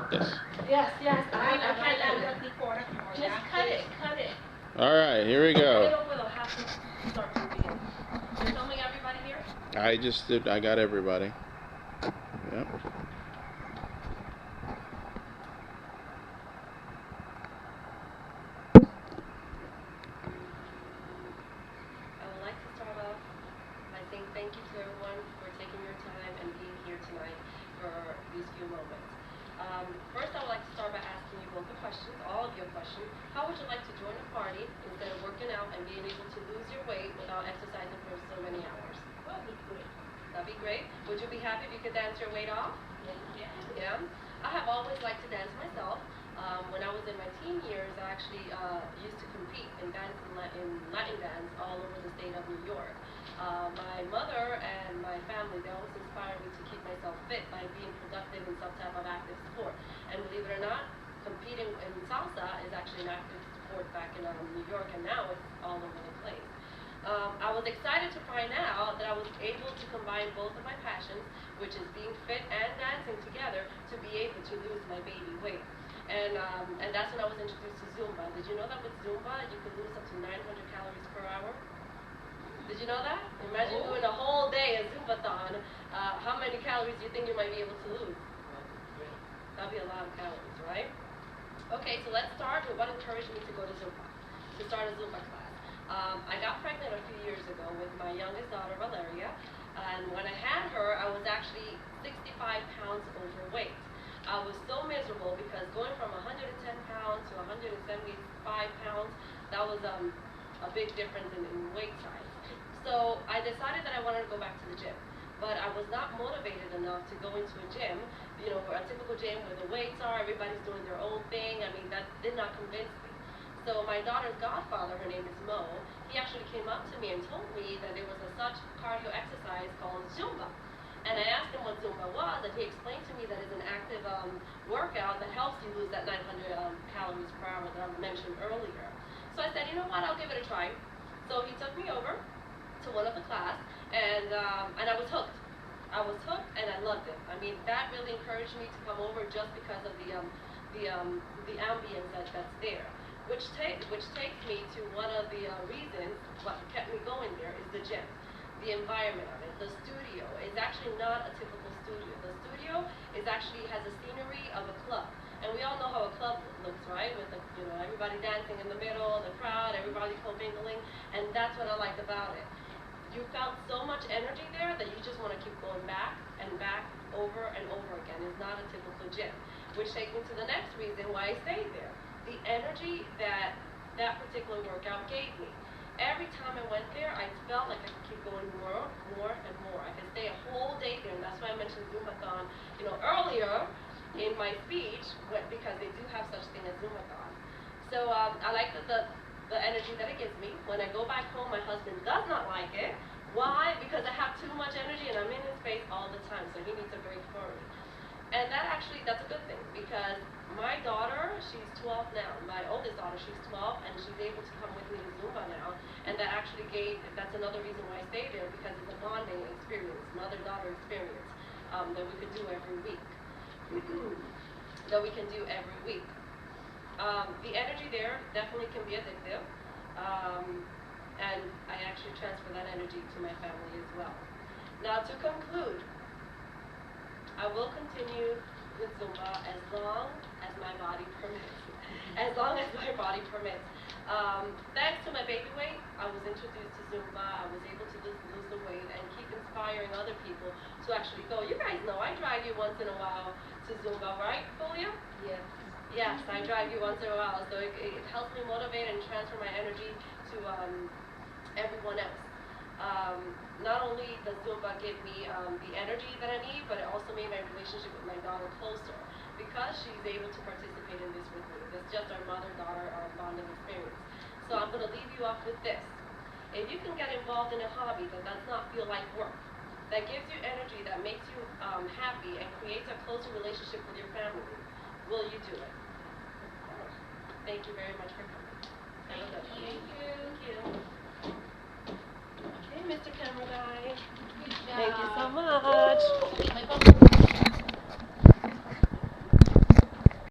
Yes. Yes, yes. I can't just cut it. All right, here we go. Start from the beginning. You're filming everybody here? I just did. I got everybody. Yep. I would like to start off by saying thank you to everyone for taking your time and being here tonight for these few moments. First, I would like to start by asking you both a question, all of your questions. How would you like to join a party instead of working out and being able to lose your weight without exercising for so many hours? That would be great. That'd be great. Would you be happy if you could dance your weight off? Yeah. Yeah. I have always liked to dance myself. When I was in my teen years, I actually used to compete in Latin dance all over the state of New York. My mother and my family, they always inspired me to keep myself fit by being productive in some type of active sport. And believe it or not, competing in salsa is actually an active sport back in New York, and now it's all over the place. I was excited to find out that I was able to combine both of my passions, which is being fit and dancing together, to be able to lose my baby weight. And that's when I was introduced to Zumba. Did you know that with Zumba, you can lose up to 900 calories per hour? Did you know that? Imagine doing a whole day of Zumba-thon. How many calories do you think you might be able to lose? That'd be a lot of calories, right? Okay, so let's start with what encouraged me to go to Zumba, to start a Zumba class. I got pregnant a few years ago with my youngest daughter, Valeria, and when I had her, I was actually 65 pounds overweight. I was so miserable because going from 110 pounds to 175 pounds, that was a big difference in weight size. So I decided that I wanted to go back to the gym, but I was not motivated enough to go into a gym, a typical gym where the weights are, everybody's doing their own thing. I mean, that did not convince me. So my daughter's godfather, her name is Mo, he actually came up to me and told me that there was such cardio exercise called Zumba. And I asked him what Zumba was, and he explained to me that it's an active workout that helps you lose that 900 calories per hour that I mentioned earlier. So I said, you know what, I'll give it a try. So he took me over to one of the class, and I was hooked. I was hooked, and I loved it. I mean, that really encouraged me to come over just because of the ambience that's there. Which takes me to one of the reasons what kept me going there is the gym, the environment of it. The studio is actually not a typical studio. The studio has a scenery of a club, and we all know how a club looks, right? With everybody dancing in the middle, the crowd, everybody commingling, and that's what I liked about it. You felt so much energy there that you just want to keep going back and back over and over again. It's not a typical gym, which takes me to the next reason why I stayed there. The energy that particular workout gave me. Every time I went there, I felt like I could keep going more and more. I could stay a whole day there, and that's why I mentioned Zumba-thon, earlier in my speech, because they do have such thing as Zumba-thon. So I like the energy that it gives me. When I go back home, my husband does not like it. Why? Because I have too much energy, and I'm in his face all the time, so he needs a break for me. And that's a good thing, because my daughter, she's 12 now. My oldest daughter, she's 12, and she's able to come with me to Zumba now. And that's another reason why I stay there, because it's a bonding experience, mother-daughter experience that we could do every week. The energy there definitely can be addictive, and I actually transfer that energy to my family as well. Now, to conclude, I will continue with Zumba as long as my body permits. As long as my body permits. Thanks to my baby weight, I was introduced to Zumba. I was able to lose the weight and keep inspiring other people to actually go. You guys know I drag you once in a while to Zumba, right, Julia? Yes. Yes, I drag you once in a while. So it helps me motivate and transfer my energy to everyone else. Not only does Zumba give me the energy that I need, but it also made my relationship with my daughter closer because she's able to participate in this with me. It's just our mother-daughter bonding experience. So I'm going to leave you off with this. If you can get involved in a hobby that does not feel like work, that gives you energy, that makes you happy, and creates a closer relationship with your family, will you do it? Thank you very much for coming. Thank you. Thank you. Okay, Mr. Camera Guy. Good job. Thank you so much.